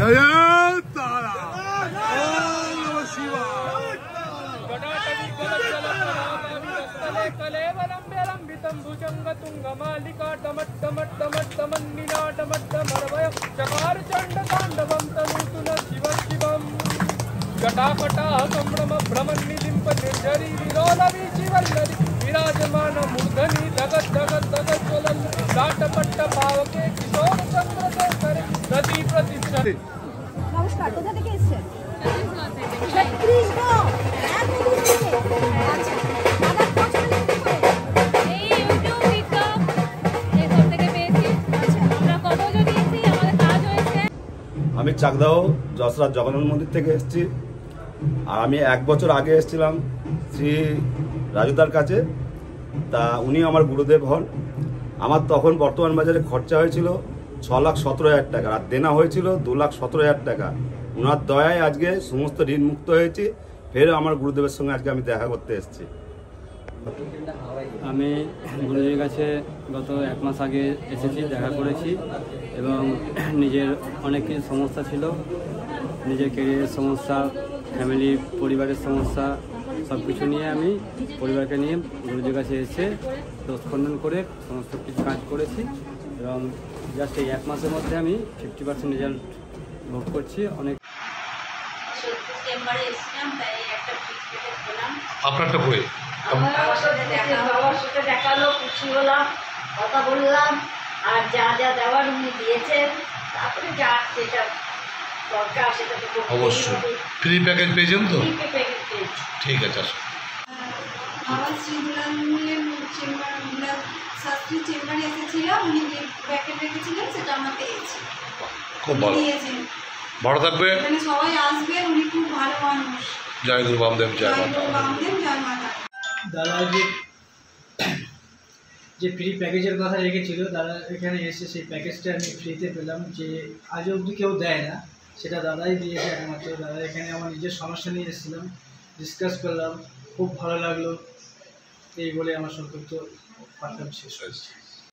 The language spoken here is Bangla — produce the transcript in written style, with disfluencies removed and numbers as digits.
जय तारा कलेवलंबितं भुजंगतुंगमालिका डमट्टमट्टमट्टमन्निनाटमट्टमरवय चकार चंडतांडवं तनूतु न शिव शिवम् जटाकटा संभ्रम भ्रमन्निलिम्प निर्झरी विरोलवी शिवल्लरी विराजमान मूर्धनि धगत धगत धगत ज्वलन लाटपट्ट पावके किशोर चंद्र करे नदी प्रतिष्ठा। नमस्कार, कोথা থেকে এসেছেন? ছত্রিশগড়। আচ্ছা, দাদা পছন্দ করে এই ইউটিউব টিকটক এসব থেকে পেয়েছি। আচ্ছা, আমরা কতজন এসেছি, আমাদের কাজ হয়েছে। আমি চাকদাহ যশোর জগন্নাথ মন্দির থেকে এসেছি। আর আমি 1 বছর আগে এসেছিলাম শ্রী রাজুদার কাছে। তা উনি আমার গুরুদেব হন। আমার তখন বর্তমান বাজারে খরচা হয়েছিল 6,17,000 টাকা, আর দেনা হয়েছিল 2,17,000 টাকা। ওনার দয়ায় আজকে সমস্ত ঋণ মুক্ত হয়েছি। ফের আমার গুরুদেবের সঙ্গে আজকে আমি দেখা করতে এসেছি। আমি গুরুজির কাছে গত 1 মাস আগে এসেছি, দেখা করেছি এবং নিজের অনেক কিছু সমস্যা ছিল, নিজের ক্যারিয়ারের সমস্যা, ফ্যামিলি পরিবারের সমস্যা, সব কিছু নিয়ে আমি পরিবারকে নিয়ে গুরুজির কাছে এসে দোষ খণ্ডন করে সমস্ত কিছু কাজ করেছি এবং জাস্ট এই 1 মাসের মধ্যে আমি 50% রেজাল্ট ভোগ করছি। অনেক আপনারটা কই বাবার সাথে দেখালো, খুশি হলাম, কথা বললাম, আর যা যা দেওয়ার উনি দিয়েছেন, তারপরে যা যেটা দরকার সেটা তো অবশ্যই ফ্রি প্যাকেজ পেয়েছেন তো? ঠিক আছে, আসুন। আমার শ্রীদুলালের শাস্ত্রী চেম্বারে এসেছিলাম, উনি প্যাকেট রেখেছিলেন, সেটা আমরা পেয়েছি। খুব ভালো, ভালো থাকবে। এখানে সবাই আসবেন, উনি খুব ভালো মানুষ। জয় গুরু বামদেব, জয় মাতা। বামদেব, জয় মাতা। দাদা যে ফ্রি প্যাকেজের কথা রেখেছিল, দাদা এখানে এসে সেই প্যাকেজটা আমি ফ্রিতে পেলাম, যে আজ অবধি কেউ দেয় না, সেটা দাদাই দিয়েছে একমাত্র। দাদা এখানে আমার নিজের সমস্যা নিয়ে এসেছিলাম, ডিসকাস করলাম, খুব ভালো লাগলো। এই বলে আমার সংক্ষিপ্ত কথা শেষ হয়েছে।